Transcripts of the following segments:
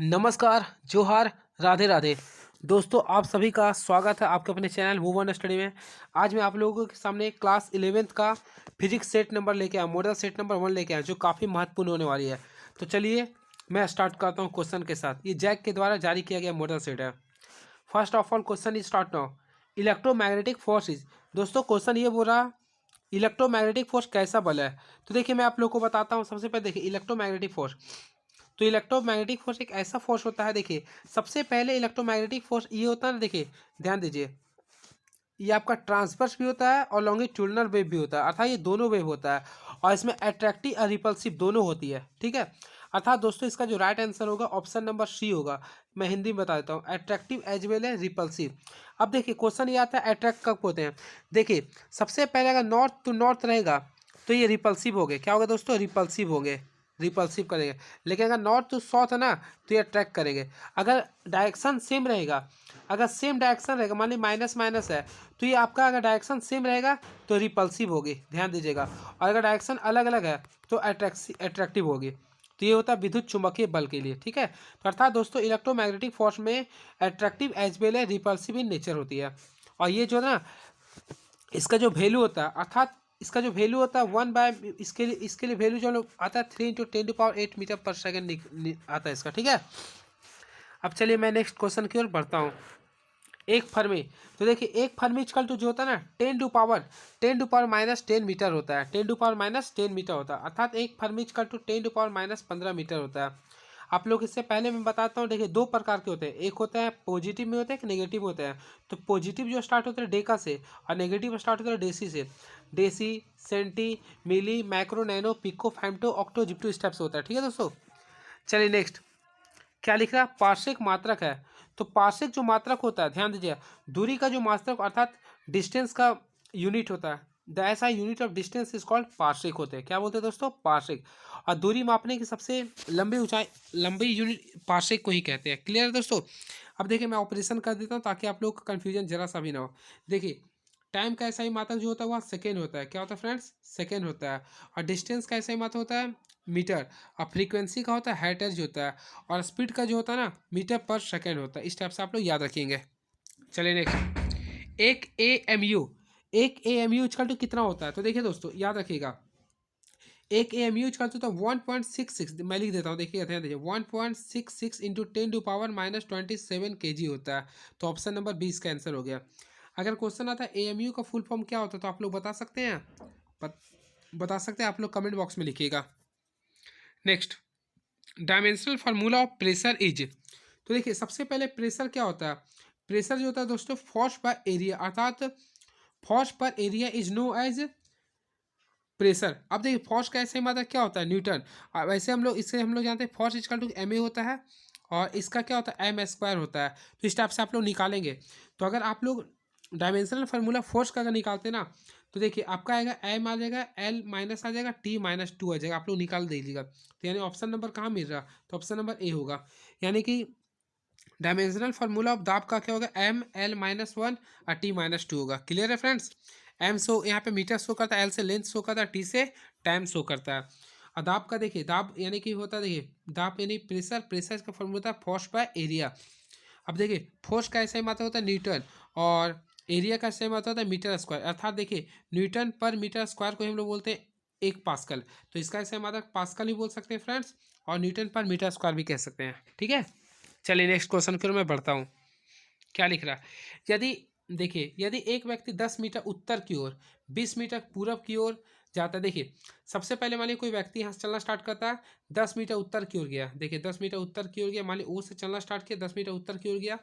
नमस्कार, जोहार, राधे राधे। दोस्तों आप सभी का स्वागत है आपके अपने चैनल मूव ऑन स्टडी में। आज मैं आप लोगों के सामने क्लास 11th का फिजिक्स सेट नंबर लेके आया, मॉडल सेट नंबर 1 लेके आया, जो काफ़ी महत्वपूर्ण होने वाली है। तो चलिए मैं स्टार्ट करता हूँ क्वेश्चन के साथ। ये जैक के द्वारा जारी किया गया मॉडल सेट है। First of all question is start now. Electromagnetic force is, दोस्तों क्वेश्चन ये बोल रहा इलेक्ट्रोमैग्नेटिक फोर्स कैसा बल है। तो देखिए मैं आप लोग को बताता हूँ। सबसे पहले देखिए इलेक्ट्रोमैग्नेटिक फोर्स, तो इलेक्ट्रोमैग्नेटिक फोर्स एक ऐसा फोर्स होता है। देखिए सबसे पहले इलेक्ट्रोमैग्नेटिक फोर्स ये होता है ना, देखिए ध्यान दीजिए, ये आपका ट्रांसवर्स भी होता है और लॉन्गिट्यूडिनल वेव भी होता है, अर्थात ये दोनों वेव होता है। और इसमें अट्रैक्टिव और रिपल्सिव दोनों होती है, ठीक है। अर्थात दोस्तों इसका जो राइट आंसर होगा ऑप्शन नंबर सी होगा। मैं हिंदी में बता देता हूँ, अट्रैक्टिव एज वेल है रिपल्सिव। अब देखिए क्वेश्चन ये आता है अट्रैक्ट कब होते हैं। देखिए सबसे पहले अगर नॉर्थ टू नॉर्थ रहेगा तो ये रिपल्सिव हो गए। क्या होगा दोस्तों? रिपल्सिव होंगे, रिपल्सिव करेंगे। लेकिन अगर नॉर्थ टू साउथ है ना तो ये अट्रैक्ट करेंगे। अगर डायरेक्शन सेम रहेगा, अगर सेम डायरेक्शन रहेगा, मान ली माइनस माइनस है, तो ये आपका अगर डायरेक्शन सेम रहेगा तो रिपल्सिव होगी, ध्यान दीजिएगा। और अगर डायरेक्शन अलग अलग है तो अट्रैक्टिव होगी। तो ये होता है विद्युत चुंबकीय बल के लिए, ठीक है। तो अर्थात दोस्तों इलेक्ट्रोमैग्नेटिक फोर्स में अट्रैक्टिव एज वेल है रिपल्सिव इन नेचर होती है। और ये जो ना इसका जो वैल्यू होता है, अर्थात इसका जो वैल्यू होता है 1 बाय, इसके लिए वैल्यू जो आता है 3 × 10⁸ मीटर पर सेकेंड आता है इसका, ठीक है। अब चलिए मैं नेक्स्ट क्वेश्चन की ओर बढ़ता हूँ। एक फर्मी, तो देखिए एक फर्मी इक्वल टू जो होता है ना 10⁻⁻10 मीटर होता है, 10⁻⁻10 मीटर होता है। अर्थात एक फर्मी इक्वल टू 10⁻⁻15 मीटर होता है। आप लोग इससे पहले मैं बताता हूँ। देखिए दो प्रकार के होते हैं, एक होता है पॉजिटिव में होता है, एक नेगेटिव में होता है। तो पॉजिटिव जो स्टार्ट होता है डेका से और नेगेटिव स्टार्ट होता है डेसी से। Deci, centi, milli, micro, nano, pico, femto, octo, zepto इस टाइप से होता है, ठीक है दोस्तों। चलिए नेक्स्ट क्या लिख रहा है? पार्श्विक मात्रक है। तो पार्श्विक जो मात्रक होता है, ध्यान दीजिए, दूरी का जो मात्रक अर्थात डिस्टेंस का यूनिट होता है, द ऐसा unit of distance is called पार्श्विक होते हैं। क्या बोलते हैं दोस्तों? पार्श्विक। और दूरी मापने की सबसे लंबी ऊंचाई, लंबी यूनिट पार्श्विक को ही कहते हैं। क्लियर है दोस्तों? अब देखिए मैं ऑपरेशन कर देता हूँ ताकि आप लोग का कन्फ्यूजन जरा सा भी ना हो। देखिए टाइम का ऐसा ही मात्रक जो होता है वह सेकेंड होता है। क्या होता है फ्रेंड्स? सेकेंड होता है। और डिस्टेंस का ऐसा ही मात्रक होता है मीटर। और फ्रीक्वेंसी का होता है हर्ट्ज होता है। और स्पीड का जो होता है ना मीटर पर सेकेंड होता है। इस टाइप से आप लोग याद रखेंगे। चलिए नेक्स्ट, एक a m u equal to कितना होता है? तो देखिए दोस्तों याद रखिएगा, एक a m u equal to 1.66, मैं लिख देता हूँ, देखिए ध्यान दीजिए, 1.66 इंटू 10⁻⁻27 kg होता है। तो ऑप्शन नंबर 20 का आंसर हो गया। अगर क्वेश्चन आता है ए एम यू का फुल फॉर्म क्या होता है तो आप लोग बता सकते हैं? बत, बता सकते हैं? आप लोग कमेंट बॉक्स में लिखिएगा। Next, dimensional formula of pressure is, तो देखिए सबसे पहले प्रेशर क्या होता है? प्रेशर जो होता है दोस्तों फोर्स पर एरिया, अर्थात फोर्स पर area is known as pressure. अब देखिए फोर्स का ऐसे मात्रा क्या होता है? न्यूटन। वैसे हम लोग इससे हम लोग जानते हैं force equal to m a होता है और इसका क्या होता है? एम स्क्वायर होता है। तो इस टाइप से आप लोग निकालेंगे। तो अगर आप लोग डायमेंशनल फार्मूला फोर्स का अगर निकालते हैं ना तो देखिए आपका आएगा एम आ जाएगा, एल माइनस आ जाएगा, टी माइनस टू आ जाएगा। आप लोग निकाल दीजिएगा। तो यानी ऑप्शन नंबर कहाँ मिल रहा? तो ऑप्शन नंबर ए होगा। यानी कि डायमेंशनल फार्मूला ऑफ दाब का क्या होगा? एम एल माइनस वन और टी माइनस टू होगा। क्लियर है फ्रेंड्स? एम शो यहाँ पे मीटर शो करता है, एल से लेंथ शो करता है, टी से टाइम शो करता है। और दाब का देखिए, दाब यानी कि होता है, देखिए दाब यानी प्रेशर, प्रेशर का फॉर्मूला होता है फोर्स बाय एरिया। अब देखिए फोर्स का ऐसा ही मात्रा होता है न्यूटन और एरिया का सेम मात्रा होता है मीटर स्क्वायर। अर्थात देखिए न्यूटन पर मीटर स्क्वायर को हम लोग बोलते हैं 1 पास्कल। तो इसका ऐसा मात्रा पास्कल भी बोल सकते हैं फ्रेंड्स, और न्यूटन पर मीटर स्क्वायर भी कह सकते हैं, ठीक है। चलिए नेक्स्ट क्वेश्चन की ओर मैं बढ़ता हूँ। क्या लिख रहा है? यदि देखिए यदि एक व्यक्ति 10 मीटर उत्तर की ओर, 20 मीटर पूरब की ओर जाता है। देखिए सबसे पहले मान लीजिए कोई व्यक्ति यहाँ से चलना स्टार्ट करता है, 10 मीटर उत्तर की ओर गया। देखिए 10 मीटर उत्तर की ओर गया, मान ली ओ से चलना स्टार्ट किया, 10 मीटर उत्तर की ओर गया।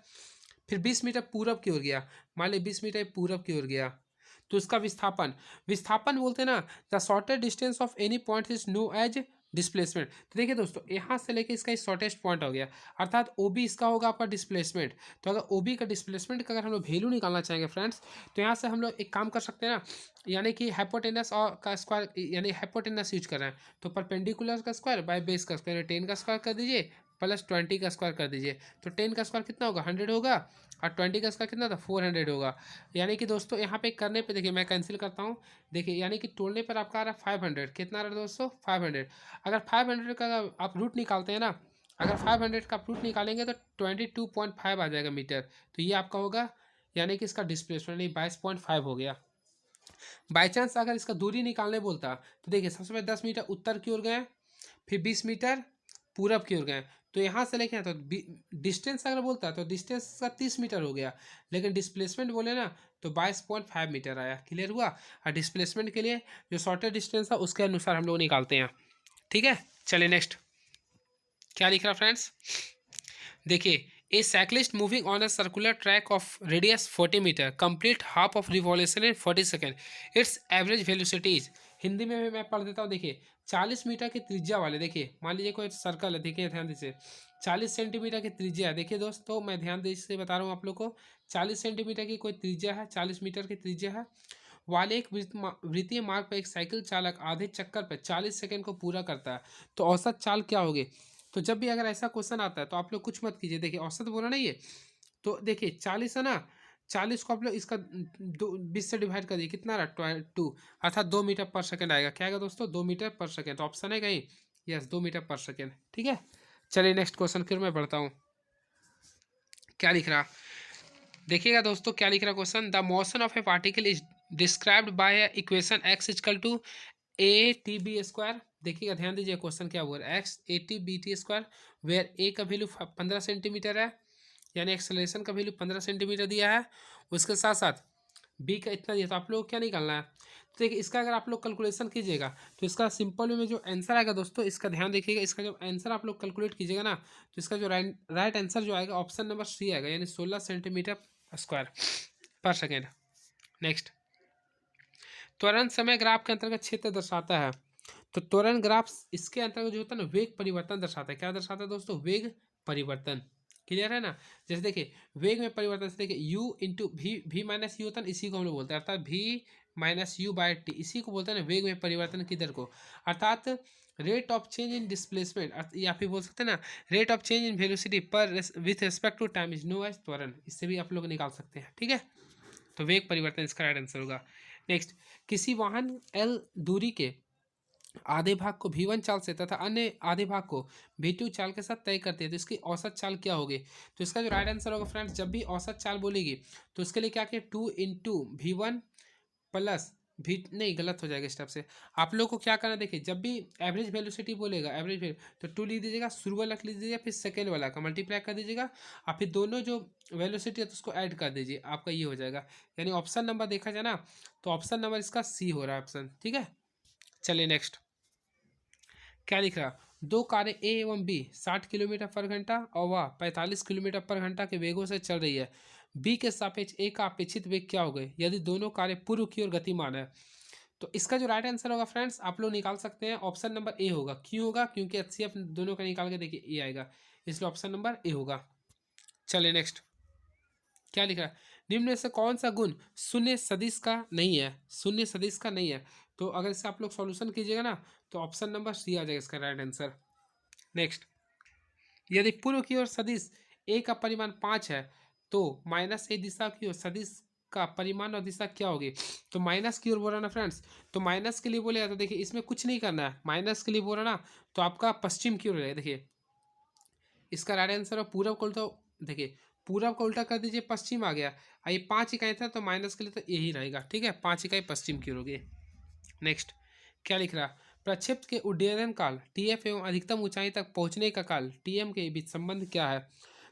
फिर 20 मीटर पूरब की ओर गया, मान ली 20 मीटर पूरब की ओर गया। तो इसका विस्थापन, विस्थापन बोलते हैं ना, the shortest distance of any point is known as displacement. तो देखिए दोस्तों यहाँ से लेके इसका शॉर्टेस्ट पॉइंट हो गया, अर्थात ओ बी इसका होगा आपका डिस्प्लेसमेंट। तो अगर ओ बी का डिस्प्लेसमेंट का अगर हम लोग वैल्यू निकालना चाहेंगे फ्रेंड्स, तो यहाँ से हम लोग एक काम कर सकते हैं ना, यानी कि हाइपोटेनस और का स्क्वायर, यानी हाइपोटेनस यूज कर रहे हैं तो परपेंडिकुलर का स्क्वायर बाय बेस का स्क्वायर, 10 का स्क्वायर कर दीजिए प्लस 20 का स्क्वायर कर दीजिए। तो 10 का स्क्वायर कितना होगा? 100 होगा। और 20 का स्क्वायर कितना था? 400 होगा। यानी कि दोस्तों यहाँ पे करने पे देखिए मैं कैंसिल करता हूँ। देखिए यानी कि तोड़ने पर आपका आ रहा है 500। कितना आ रहा है दोस्तों? 500। अगर 500 का आप रूट निकालते हैं ना, अगर 500 का रूट निकालेंगे तो 22.5 आ जाएगा मीटर। तो ये आपका होगा, यानी कि इसका डिस्प्लेसमेंट 22.5 हो गया। बाई चांस अगर इसका दूरी निकालने बोलता तो देखिए सबसे पहले 10 मीटर उत्तर की ओर गए, फिर 20 मीटर पूरब की ओर गए, तो यहाँ से लेके तो डिस्टेंस अगर बोलता तो डिस्टेंस का 30 मीटर हो गया, लेकिन डिस्प्लेसमेंट बोले ना तो 22.5 मीटर आया। क्लियर हुआ। और डिस्प्लेसमेंट के लिए जो शॉर्टेस्ट डिस्टेंस है उसके अनुसार हम लोग निकालते हैं। ठीक है, चलिए नेक्स्ट क्या लिख रहा फ्रेंड्स, देखिए a cyclist moving on a circular track of radius 40 metre complete half of revolution in 40 second, its average velocity is. Hindi में भी मैं पढ़ देता हूँ। देखिए 40 मीटर की त्रिज्या वाले, देखिए मान लीजिए कोई सर्कल है, देखिए ध्यान दीजिए 40 सेंटीमीटर की त्रिज्या है। देखिए दोस्तों मैं ध्यान से बता रहा हूँ आप लोग को, 40 सेंटीमीटर की कोई त्रिज्या है, 40 मीटर की त्रिज्या है वाले एक वृत्तीय मार्ग पर एक साइकिल चालक आधे चक्कर पर 40 सेकंड को पूरा करता है, तो औसत चाल क्या होगी। तो जब भी अगर ऐसा क्वेश्चन आता है तो आप लोग कुछ मत कीजिए, देखिए औसत बोला नहीं है, तो देखिए 40 है ना, 40 को आप लोग इसका 20 से डिवाइड कर दिए, कितना रहा 2, अर्थात 2 मीटर पर सेकेंड आएगा। क्या आएगा दोस्तों, 2 मीटर पर सेकेंड। तो ऑप्शन है कहीं, यस 2 मीटर पर सेकेंड। ठीक है, चलिए नेक्स्ट क्वेश्चन फिर मैं पढ़ता हूँ क्या लिख रहा। देखिएगा दोस्तों क्या लिख रहा question, the motion of a particle is described by equation x is equal to a t b square. देखिएगा ध्यान दीजिए क्वेश्चन क्या हुआ, x a t b t square, where a का वैल्यू 15 सेंटीमीटर है, यानी एक्सेलरेशन का वैल्यू 15 सेंटीमीटर दिया है, उसके साथ साथ बी का इतना दिया। तो आप लोग क्या निकालना है, तो देखिए इसका अगर आप लोग कैलकुलेशन कीजिएगा तो इसका सिंपल वे में जो आंसर आएगा दोस्तों, इसका ध्यान देखिएगा, इसका जब आंसर आप लोग कैलकुलेट कीजिएगा ना तो इसका जो राइट आंसर जो आएगा ऑप्शन नंबर सी आएगा, यानी 16 सेंटीमीटर स्क्वायर पर सेकेंड। नेक्स्ट, त्वरण समय ग्राफ के अंतर्गत क्षेत्र दर्शाता है। तो त्वरण ग्राफ इसके अंतर्गत जो होता है ना वेग परिवर्तन दर्शाता है। क्या दर्शाता है दोस्तों, वेग परिवर्तन। क्लियर है ना। जैसे देखिए वेग में परिवर्तन से देखिए यू इंटू भी माइनस यू होता है, इसी को हम लोग बोलते हैं, अर्थात भी माइनस यू बाय टी, इसी को बोलते हैं ना वेग में परिवर्तन की दर को, अर्थात rate of change in displacement, या फिर बोल सकते हैं ना rate of change in velocity पर with respect to time is known as त्वरण। इससे भी आप लोग निकाल सकते हैं। ठीक है, तो वेग परिवर्तन इसका राइट आंसर होगा। नेक्स्ट, किसी वाहन एल दूरी के आधे भाग को v1 चाल से तथा अन्य आधे भाग को v2 चाल के साथ तय करती है, तो इसकी औसत चाल क्या होगी। तो इसका जो राइट आंसर होगा फ्रेंड्स, जब भी औसत चाल बोलेगी तो उसके लिए क्या किया, 2 × v1 + v, नहीं गलत हो जाएगा स्टेप से। आप लोग को क्या करना, देखिए जब भी एवरेज वेलोसिटी बोलेगा, एवरेज वेल तो 2 लिख दीजिएगा, शुरू वाला लिख दीजिएगा, फिर सेकेंड वाला का मल्टीप्लाई कर दीजिएगा, और फिर दोनों जो वेलोसिटी है तो उसको ऐड कर दीजिए, आपका ये हो जाएगा। यानी ऑप्शन नंबर देखा जाए ना तो ऑप्शन नंबर इसका सी हो रहा है ऑप्शन। ठीक है, चलिए नेक्स्ट क्या लिख रहा, दो कारें ए एवं बी 60 किलोमीटर पर घंटा और वह 45 किलोमीटर पर घंटा के वेगों से चल रही है। बी के सापेक्ष ए का अपेक्षित वेग क्या होगा यदि दोनों कारें पूर्व की ओर गतिमान है। तो इसका जो राइट आंसर होगा फ्रेंड्स, आप लोग निकाल सकते हैं, ऑप्शन नंबर ए होगा। क्यों होगा, क्योंकि एचसीएफ दोनों का निकाल के देखिए ए आएगा, इसलिए ऑप्शन नंबर ए होगा। चलिए नेक्स्ट क्या लिख रहा है, निम्न में से कौन सा गुण शून्य सदिश का नहीं है, शून्य सदिश का नहीं है। तो अगर इससे आप लोग सॉल्यूशन कीजिएगा ना तो ऑप्शन नंबर सी आ जाएगा इसका राइट आंसर। नेक्स्ट, यदि पूर्व की ओर सदिश ए का परिमाण 5 है तो माइनस ए दिशा की ओर सदिश का परिमाण और दिशा क्या होगी। तो माइनस की ओर बोल रहा ना फ्रेंड्स, तो माइनस के लिए बोलेगा तो देखिए इसमें कुछ नहीं करना है, माइनस के लिए बोल रहा ना तो आपका पश्चिम की ओर रहेगा। देखिए इसका राइट आंसर है पूरब को उल्टा, देखिए पूरब को उल्टा कर दीजिए, पश्चिम आ गया। ये 5 इकाई था तो माइनस के लिए तो यही रहेगा। ठीक है, 5 इकाई पश्चिम की ओर होगी। नेक्स्ट क्या लिख रहा, प्रक्षेप्त के उड्डयन काल टीएफ एवं अधिकतम ऊंचाई तक पहुंचने का काल टीएम के बीच संबंध क्या है।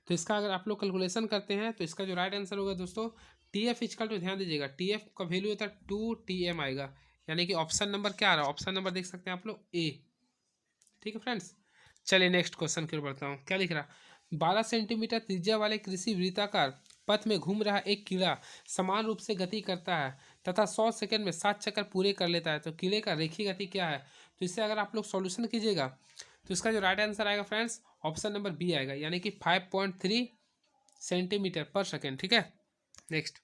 तो इसका अगर आप लोग कैलकुलेशन करते हैं तो इसका जो राइट आंसर होगा दोस्तों, टीएफ इजकल टू, ध्यान दीजिएगा टीएफ का वैल्यू होता है 2 TM आएगा, यानी कि ऑप्शन नंबर क्या आ रहा है, ऑप्शन नंबर देख सकते हैं आप लोग ए। ठीक है फ्रेंड्स, चलिए नेक्स्ट क्वेश्चन की ओर बढ़ता हूँ। क्या लिख रहा, 12 सेंटीमीटर त्रिज्या वाले कृषि वृत्ताकार पथ में घूम रहा एक कीड़ा समान रूप से गति करता है तथा 100 सेकंड में 7 चक्कर पूरे कर लेता है, तो कीड़े का रेखीय गति क्या है। तो इससे अगर आप लोग सॉल्यूशन कीजिएगा तो इसका जो राइट आंसर आएगा फ्रेंड्स, ऑप्शन नंबर बी आएगा, यानी कि 5.3 सेंटीमीटर पर सेकेंड। ठीक है, नेक्स्ट,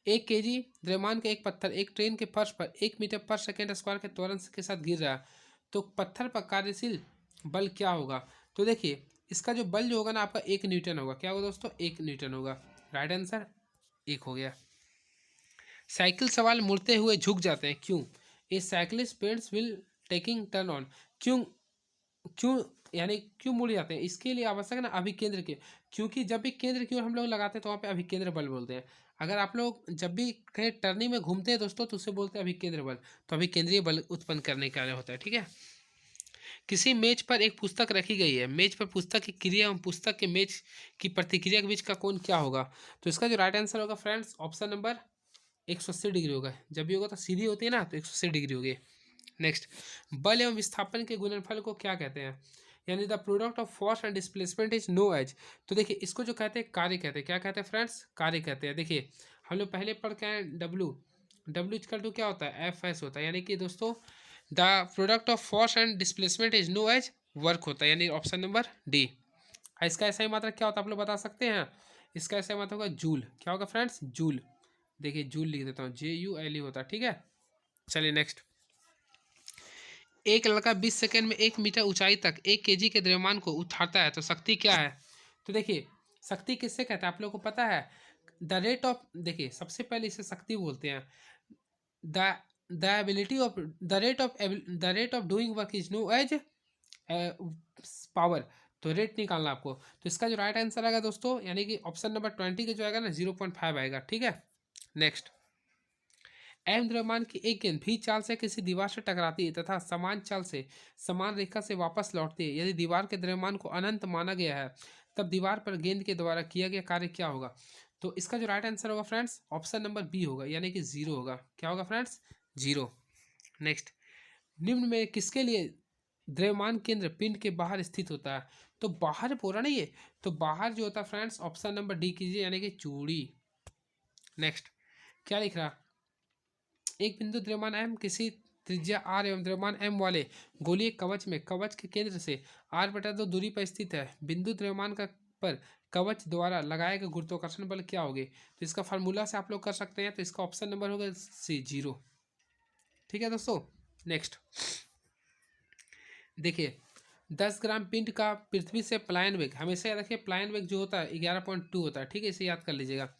1 kg द्रव्यमान का एक पत्थर एक ट्रेन के फर्श पर 1 मीटर पर सेकेंड स्क्वायर के त्वरण के साथ गिर रहा है, तो पत्थर पर कार्यशील बल क्या होगा। तो देखिए इसका जो बल जो होगा ना आपका 1 न्यूटन होगा। क्या होगा दोस्तों, 1 न्यूटन होगा। राइट आंसर एक हो गया। साइकिल सवाल मुड़ते हुए झुक जाते हैं क्यों। A cyclist bends will taking turn on, क्यों क्यों यानी क्यों मुड़ जाते हैं, इसके लिए आवश्यक है ना अभिकेंद्र के, क्योंकि जब भी केंद्र की ओर हम लोग लगाते हैं तो वहाँ पे अभिकेंद्र बल बोलते हैं। अगर आप लोग जब भी कहीं टर्निंग में घूमते हैं दोस्तों तो उसे बोलते हैं अभिकेंद्र बल, तो अभिकेंद्रीय बल उत्पन्न करने के लिए होता है, ठीक है। किसी मेज पर एक पुस्तक रखी गई है, मेज पर पुस्तक की क्रिया एवं पुस्तक के मेज की प्रतिक्रिया के बीच का कोण क्या होगा? तो इसका जो राइट आंसर होगा फ्रेंड्स ऑप्शन नंबर 180 डिग्री होगा। जब भी होगा तो सीधी होती है ना, तो 180 डिग्री होगी। नेक्स्ट, बल एवं विस्थापन के गुणनफल को क्या कहते हैं? यानी the product of force and displacement is known as. तो देखिए इसको जो कहते हैं कार्य कहते हैं, क्या कहते हैं फ्रेंड्स? कार्य कहते हैं। देखिए हम लोग पहले पढ़ के आए डब्ल्यू, डब्ल्यू इक्वल टू क्या होता है? एफ एस होता है। यानी कि दोस्तों the product of force and displacement is known as work होता है, यानी ऑप्शन नंबर डी। इसका ऐसा ही मात्रक क्या होता है आप लोग बता सकते हैं? इसका ऐसा मात्रक होगा जूल। क्या होगा फ्रेंड्स? जूल। देखिए जूल लिख देता हूँ, JULE होता है, ठीक है। चलिए नेक्स्ट, एक लड़का 20 सेकेंड में 1 मीटर ऊंचाई तक 1 kg के द्रव्यमान को उठाता है, तो शक्ति क्या है? तो देखिए शक्ति किससे कहते हैं आप लोग को पता है? द रेट ऑफ, देखिए सबसे पहले इसे शक्ति बोलते हैं। The the ability of the rate of doing work is known as power. तो रेट निकालना आपको, तो इसका जो राइट आंसर आएगा दोस्तों, यानी कि ऑप्शन नंबर 20 के जो आएगा ना 0.5 आएगा, ठीक है। नेक्स्ट, एम द्रव्यमान की एक गेंद भी चाल से किसी दीवार से टकराती है तथा समान चाल से समान रेखा से वापस लौटती है, यदि दीवार के द्रव्यमान को अनंत माना गया है, तब दीवार पर गेंद के द्वारा किया गया कार्य क्या होगा? तो इसका जो राइट आंसर होगा फ्रेंड्स ऑप्शन नंबर बी होगा, यानी कि 0 होगा। क्या होगा फ्रेंड्स? 0। नेक्स्ट, निम्न में किसके लिए द्रव्यमान केंद्र पिंड के बाहर स्थित होता है? तो बाहर बोला नहीं है, तो बाहर जो होता है फ्रेंड्स ऑप्शन नंबर डी कीजिए, यानी कि चूड़ी। नेक्स्ट, क्या लिख रहा? एक बिंदु द्रव्यमान m किसी त्रिज्या r एवं द्रव्यमान m वाले गोलीय कवच में कवच के केंद्र से r/2 दूरी पर स्थित है। बिंदु द्रव्यमान का पर कवच द्वारा लगाए गए गुरुत्वाकर्षण बल क्या होगे? तो इसका फार्मूला से आप लोग कर सकते हैं, तो इसका ऑप्शन नंबर होगा सी, 0। ठीक है दोस्तों। नेक्स्ट देखिए 10 ग्राम पिंड का पृथ्वी से पलायन वेग, हमेशा याद रखिए पलायन वेग जो होता है 11.2 होता है, ठीक है, इसे याद कर लीजिएगा।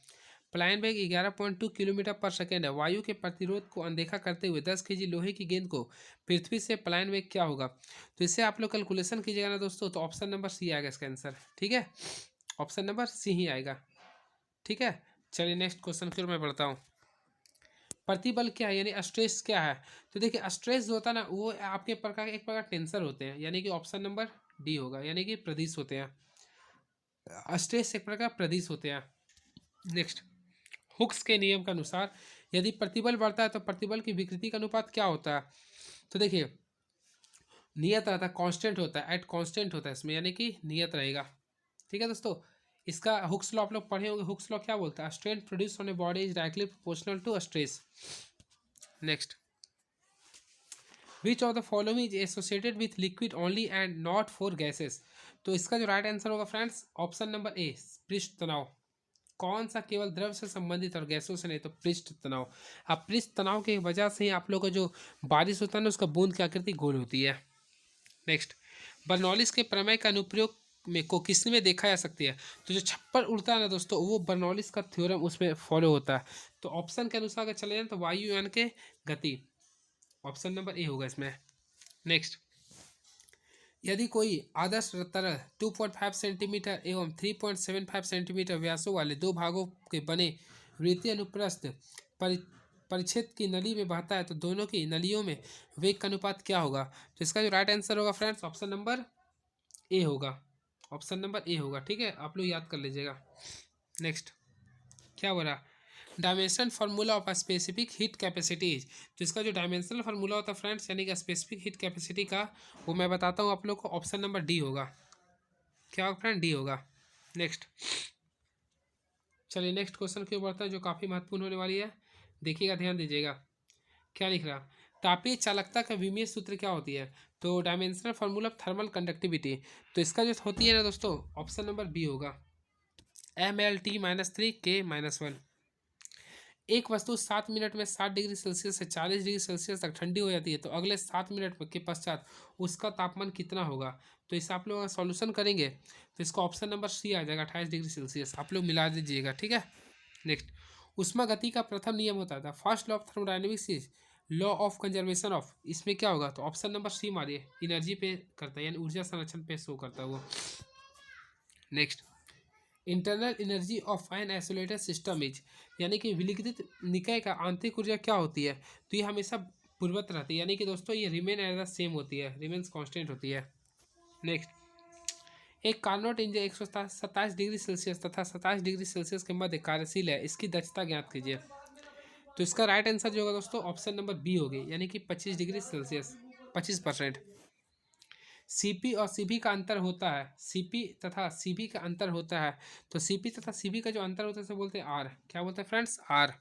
पलायन वेग 11.2 किलोमीटर पर सेकेंड है। वायु के प्रतिरोध को अनदेखा करते हुए 10 kg लोहे की गेंद को पृथ्वी से पलायन वेग क्या होगा? तो इससे आप लोग कैलकुलेशन कीजिएगा ना दोस्तों, तो ऑप्शन नंबर सी आएगा इसका आंसर, ठीक है। ऑप्शन नंबर सी ही आएगा, ठीक है। चलिए नेक्स्ट क्वेश्चन फिर मैं पढ़ता हूँ। प्रतिबल क्या है, यानी स्ट्रेस क्या है? तो देखिए स्ट्रेस जो होता है ना वो आपके एक प्रकार टेंसर होते हैं, यानी कि ऑप्शन नंबर डी होगा, यानी कि प्रदिश होते हैं। स्ट्रेस एक प्रकार प्रदिश होते हैं। नेक्स्ट, हुक्स के नियम के अनुसार यदि प्रतिबल बढ़ता है तो प्रतिबल की विकृति का अनुपात क्या होता है? तो देखिए नियत रहता है, कांस्टेंट होता है, एट कांस्टेंट होता है इसमें, यानी कि नियत रहेगा, ठीक है दोस्तों। इसका हुक्स लॉ आप लोग पढ़े होंगे। हुक्स लॉ क्या बोलता है? Strain produce on a body is directly proportional to stress. Next, which of the following is associated with liquid only and not for gases? तो इसका जो राइट आंसर होगा फ्रेंड्स ऑप्शन नंबर ए, पृष्ठ तनाव। कौन सा केवल द्रव से संबंधित और गैसों से नहीं? तो पृष्ठ तनाव। अब पृष्ठ तनाव की वजह से ही आप लोग का जो बारिश होता है ना उसका बूंद की आकृति गोल होती है। नेक्स्ट, बर्नौलिस के प्रमेय का अनुप्रयोग में को किस में देखा जा सकती है? तो जो छप्पर उड़ता है ना दोस्तों वो बर्नौलिस का थ्योरम उसमें फॉलो होता है। तो ऑप्शन के अनुसार अगर चले जाए तो वायुयान के गति, ऑप्शन नंबर ए होगा इसमें। नेक्स्ट, यदि कोई आदर्श तरल 2.5 सेंटीमीटर एवं 3.75 सेंटीमीटर व्यासों वाले दो भागों के बने वृत्तीय अनुप्रस्थ परिच्छेद की नली में बहता है तो दोनों की नलियों में वेग का अनुपात क्या होगा? तो इसका जो राइट आंसर होगा फ्रेंड्स ऑप्शन नंबर ए होगा, ऑप्शन नंबर ए होगा, ठीक है, आप लोग याद कर लीजिएगा। नेक्स्ट, क्या हो रहा? Dimensional formula of specific heat capacity. तो इसका जो डायमेंशनल फार्मूला होता है फ्रेंड्स, यानी कि स्पेसिफिक हीट कैपेसिटी का, वो मैं बताता हूँ आप लोग को, ऑप्शन नंबर डी होगा। क्या होगा फ्रेंड? डी होगा। नेक्स्ट, चलिए नेक्स्ट क्वेश्चन की ओर बढ़ता है जो काफ़ी महत्वपूर्ण होने वाली है, देखिएगा ध्यान दीजिएगा। क्या लिख रहा? तापीय चालकता का विमीय सूत्र क्या होती है? तो dimensional formula of thermal conductivity. तो इसका जो होती है ना दोस्तों ऑप्शन नंबर बी होगा, MLT-3 K-1। एक वस्तु 7 मिनट में 60 डिग्री सेल्सियस से 40 डिग्री सेल्सियस तक ठंडी हो जाती है तो अगले 7 मिनट के पश्चात उसका तापमान कितना होगा? तो इसे आप लोग सॉल्यूशन करेंगे तो इसका ऑप्शन नंबर सी आ जाएगा, 28 डिग्री सेल्सियस। आप लोग मिला दीजिएगा, ठीक है। नेक्स्ट, उष्मा गति का प्रथम नियम होता था, first law of thermodynamics is law of conservation of, इसमें क्या होगा? तो ऑप्शन नंबर सी मारिए, एनर्जी पे करता है, यानी ऊर्जा संरक्षण पे शो करता है वो। Next, internal energy of an isolated system is, यानी कि विलिखित निकाय का आंतरिक ऊर्जा क्या होती है? तो ये हमेशा पूर्वत रहती है, यानी कि दोस्तों ये रिमेन एज द सेम होती है, रिमेन्स कांस्टेंट होती है। नेक्स्ट, एक कार्नोट इंजन 127 डिग्री सेल्सियस तथा 27 डिग्री सेल्सियस के मध्य कार्यशील है, इसकी दक्षता ज्ञात कीजिए। तो इसका राइट आंसर जो होगा दोस्तों ऑप्शन नंबर बी होगी, यानी कि 25 डिग्री सेल्सियस, 25%। सीपी और सीबी का अंतर होता है, सीपी तथा सीबी का अंतर होता है, तो सीपी तथा सीबी का जो अंतर होता है उसे बोलते हैं आर। क्या बोलते हैं फ्रेंड्स? आर।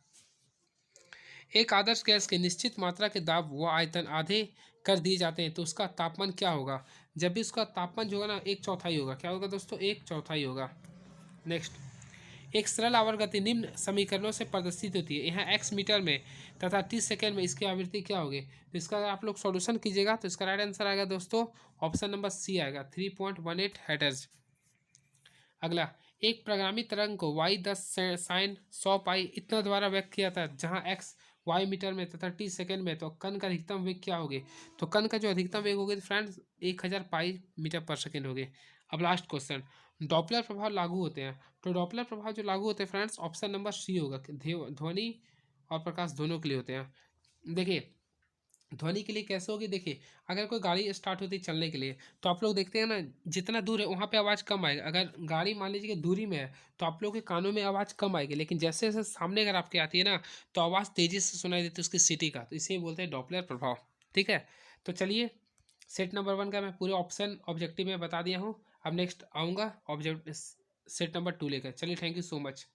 एक आदर्श गैस की निश्चित मात्रा के दाब व आयतन आधे कर दिए जाते हैं तो उसका तापमान क्या होगा? जब भी उसका तापमान जो होगा ना 1/4 होगा। क्या होगा दोस्तों? 1/4 होगा। नेक्स्ट, एक सरल आवर्त गति निम्न समीकरणों से प्रदर्शित होती है, यहाँ एक्स मीटर में तथा 30 सेकेंड में इसकी आवृत्ति क्या होगी? तो इसका अगर आप लोग सॉल्यूशन कीजिएगा तो इसका राइट आंसर आएगा दोस्तों ऑप्शन नंबर सी आएगा, 3.18 हेटर्ज। अगला, एक प्रगामी तरंग को वाई 10 sin 100 पाई इतना द्वारा व्यक्त किया था, जहाँ एक्स वाई मीटर में तथा 30 सेकेंड में, तो कण का अधिकतम वेग क्या होगी? तो कण का जो अधिकतम वेग होगी फ्रेंड्स 1000 पाई मीटर पर सेकेंड होगी। अब लास्ट क्वेश्चन, डॉपलर प्रभाव लागू होते हैं, तो डॉपलर प्रभाव जो लागू होते हैं फ्रेंड्स ऑप्शन नंबर सी होगा, ध्वनि और प्रकाश दोनों के लिए होते हैं। देखिए, ध्वनि के लिए कैसे होगी? देखिए, अगर कोई गाड़ी स्टार्ट होती है चलने के लिए, तो आप लोग देखते हैं ना, जितना दूर है वहाँ पे आवाज़ कम आएगा। अगर गाड़ी मान लीजिए कि दूरी में है तो आप लोग के कानों में आवाज़ कम आएगी, लेकिन जैसे जैसे सामने अगर आपके आती है ना, तो आवाज़ तेज़ी से सुनाई देती है उसकी सीटी का, तो इसे बोलते हैं डॉपलर प्रभाव। ठीक है, तो चलिए, सेट नंबर 1 का मैं पूरे ऑप्शन ऑब्जेक्टिव में बता दिया हूँ। अब नेक्स्ट आऊँगा ऑब्जेक्ट सेट नंबर 2 लेकर। चलिए, थैंक यू सो मच।